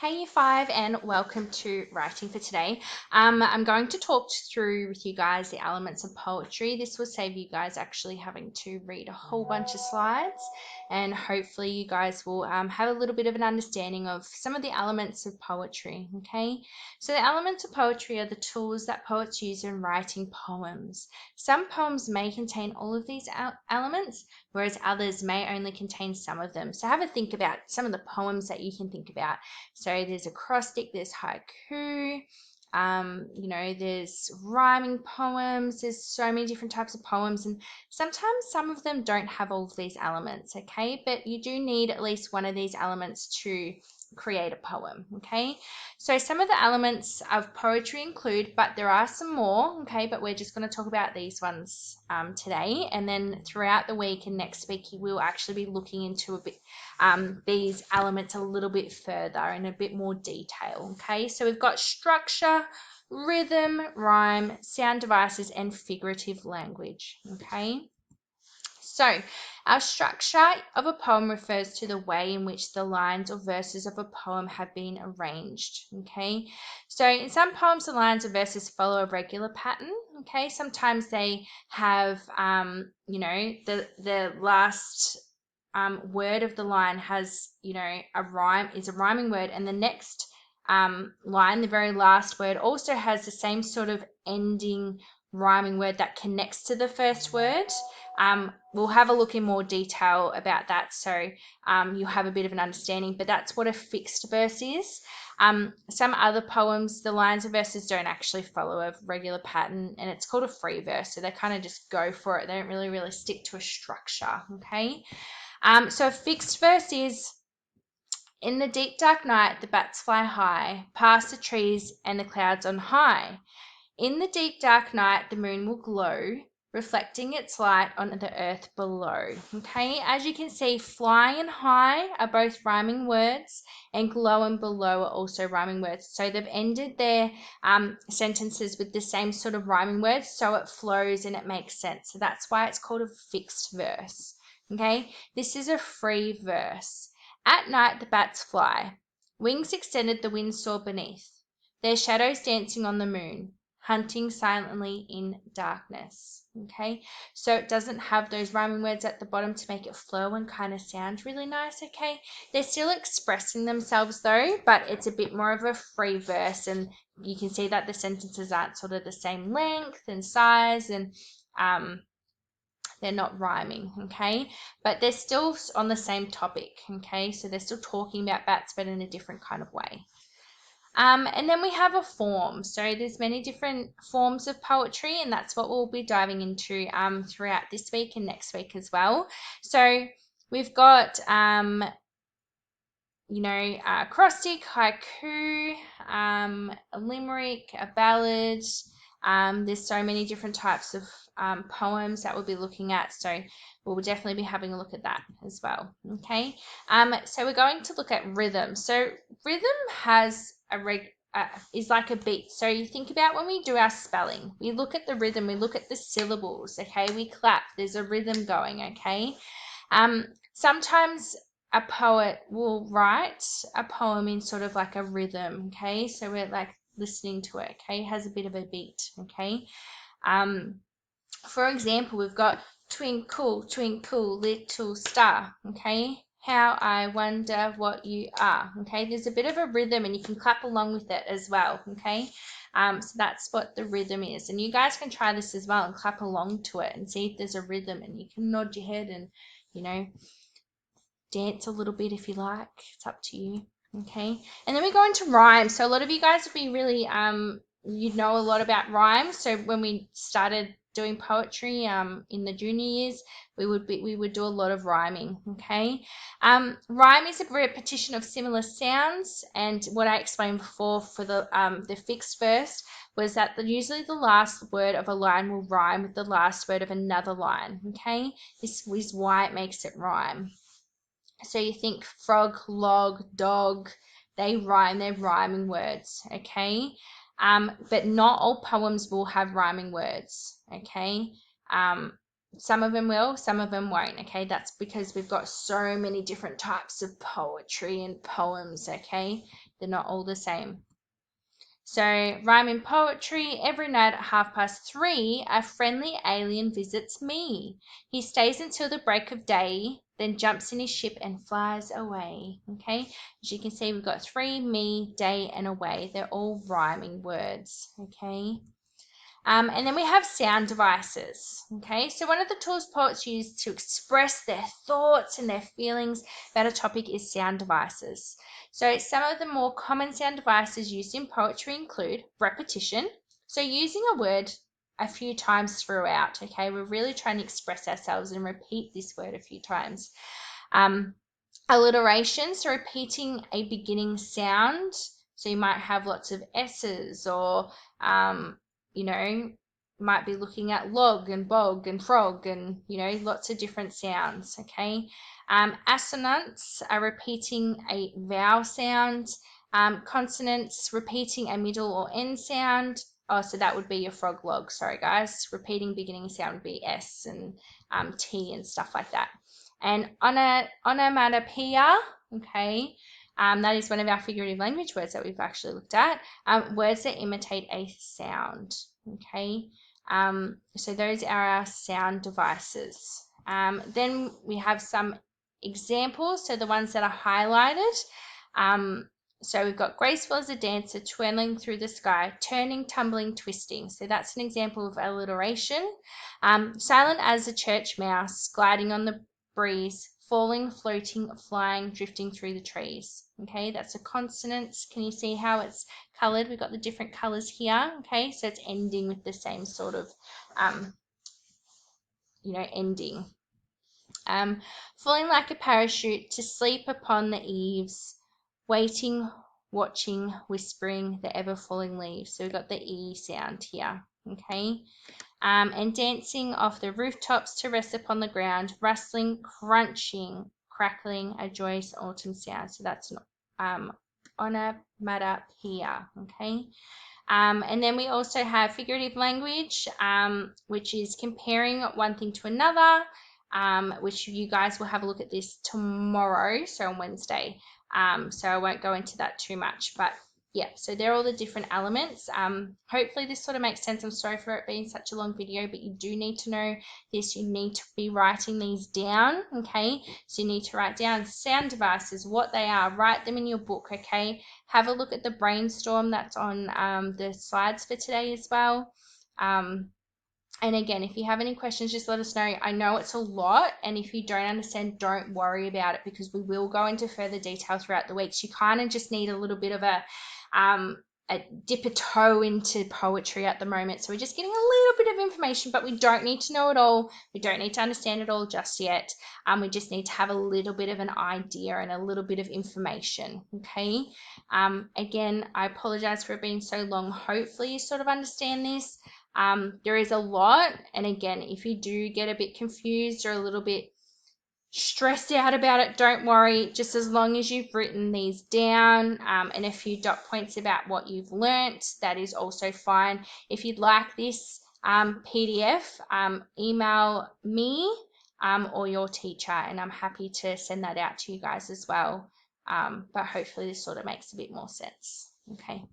Hey Year 5 and welcome to Writing for Today. I'm going to talk through with you guys the elements of poetry. This will save you guys actually having to read a whole bunch of slides, and hopefully you guys will have a little bit of an understanding of some of the elements of poetry, okay? So the elements of poetry are the tools that poets use in writing poems. Some poems may contain all of these elements, whereas others may only contain some of them. So have a think about some of the poems that you can think about. So there's acrostic, there's haiku, there's rhyming poems, there's so many different types of poems, and sometimes some of them don't have all of these elements, okay? But you do need at least one of these elements to create a poem, okay? So some of the elements of poetry include, but there are some more, okay? But we're just going to talk about these ones today, and then throughout the week and next week, we'll actually be looking into a bit these elements a little bit further in a bit more detail, okay? So we've got structure, rhythm, rhyme, sound devices, and figurative language, okay? So our structure of a poem refers to the way in which the lines or verses of a poem have been arranged, okay? So in some poems, the lines or verses follow a regular pattern, okay? Sometimes they have, the last word of the line has, a rhyme, is a rhyming word, and the next line, the very last word, also has the same sort of ending rhyming word that connects to the first word. We'll have a look in more detail about that, so you'll have a bit of an understanding, but that's what a fixed verse is. Some other poems, the lines and verses don't actually follow a regular pattern, and it's called a free verse, so they kind of just go for it. They don't really stick to a structure, okay? So a fixed verse is, in the deep dark night, the bats fly high, past the trees and the clouds on high. In the deep dark night, the moon will glow, reflecting its light on the earth below. Okay, as you can see, fly and high are both rhyming words, and glow and below are also rhyming words. So they've ended their sentences with the same sort of rhyming words, so it flows and it makes sense. So that's why it's called a fixed verse. Okay, this is a free verse. At night the bats fly, wings extended the wind soar beneath, their shadows dancing on the moon, hunting silently in darkness. Okay, so it doesn't have those rhyming words at the bottom to make it flow and kind of sound really nice, okay? They're still expressing themselves though, but it's a bit more of a free verse, and you can see that the sentences aren't sort of the same length and size, and they're not rhyming, okay? But they're still on the same topic, okay? So they're still talking about bats, but in a different kind of way. And then we have a form. So there's many different forms of poetry, and that's what we'll be diving into throughout this week and next week as well. So we've got, acrostic, haiku, a limerick, a ballad. There's so many different types of poems that we'll be looking at, so we'll definitely be having a look at that as well, okay? So we're going to look at rhythm. So rhythm has is like a beat. So you think about when we do our spelling, we look at the rhythm, we look at the syllables, okay? We clap, there's a rhythm going, okay? Sometimes a poet will write a poem in sort of like a rhythm, okay? So we're like listening to it, okay? It has a bit of a beat, okay? For example, we've got twinkle, twinkle, little star, okay? How I wonder what you are, okay? There's a bit of a rhythm, and you can clap along with it as well, okay? So that's what the rhythm is, and you guys can try this as well and clap along to it and see if there's a rhythm, and you can nod your head and, dance a little bit if you like. It's up to you, okay? And then we go into rhyme. So a lot of you guys will be really, you know a lot about rhyme. So when we started doing poetry in the junior years, we would do a lot of rhyming, okay? Rhyme is a repetition of similar sounds, and what I explained before for the fixed verse was that usually the last word of a line will rhyme with the last word of another line, okay? This is why it makes it rhyme. So you think frog, log, dog, they rhyme, they're rhyming words, okay? But not all poems will have rhyming words, okay? Some of them will, some of them won't, okay? That's because we've got so many different types of poetry and poems, okay? They're not all the same. So, rhyming poetry. Every night at 3:30, a friendly alien visits me. He stays until the break of day, then jumps in his ship and flies away. Okay, as you can see, we've got 3, me, day, and away. They're all rhyming words. Okay. And then we have sound devices. Okay, so one of the tools poets use to express their thoughts and their feelings about a topic is sound devices. So some of the more common sound devices used in poetry include repetition. So using a word a few times throughout. Okay, we're really trying to express ourselves and repeat this word a few times. Alliteration, so repeating a beginning sound. So you might have lots of S's, or you know, might be looking at log and bog and frog and, you know, lots of different sounds, okay? Assonants are repeating a vowel sound. Consonants, repeating a middle or end sound. Oh, so that would be your frog log, sorry guys. Repeating beginning sound would be S and T and stuff like that. And onomatopoeia, okay, that is one of our figurative language words that we've actually looked at. Words that imitate a sound, okay. So those are our sound devices. Then we have some examples, so the ones that are highlighted. So we've got graceful as a dancer, twirling through the sky, turning, tumbling, twisting. So that's an example of alliteration. Silent as a church mouse, gliding on the breeze, falling, floating, flying, drifting through the trees. Okay, that's a consonant. Can you see how it's colored? We've got the different colors here. Okay, so it's ending with the same sort of, ending. Falling like a parachute, to sleep upon the eaves, waiting, watching, whispering, the ever falling leaves. So we've got the E sound here. Okay. And dancing off the rooftops to rest upon the ground, rustling, crunching, crackling, a joyous autumn sound. So that's an onomatopoeia, okay? And then we also have figurative language, which is comparing one thing to another, which you guys will have a look at this tomorrow, so on Wednesday. So I won't go into that too much, but yeah, so they're all the different elements. Hopefully this sort of makes sense. I'm sorry for it being such a long video, but you do need to know this. You need to be writing these down, okay? So you need to write down sound devices, what they are, write them in your book, okay? Have a look at the brainstorm that's on the slides for today as well. And again, if you have any questions, just let us know. I know it's a lot, and if you don't understand, don't worry about it, because we will go into further detail throughout the weeks. You kind of just need a little bit of a dip a toe into poetry at the moment. So we're just getting a little bit of information, but we don't need to know it all. We don't need to understand it all just yet. We just need to have a little bit of an idea and a little bit of information, okay? Again, I apologize for it being so long. Hopefully you sort of understand this. There is a lot, and again, if you do get a bit confused or a little bit stressed out about it, don't worry. Just as long as you've written these down and a few dot points about what you've learnt, that is also fine. If you'd like this PDF, email me or your teacher, and I'm happy to send that out to you guys as well. But hopefully this sort of makes a bit more sense. Okay.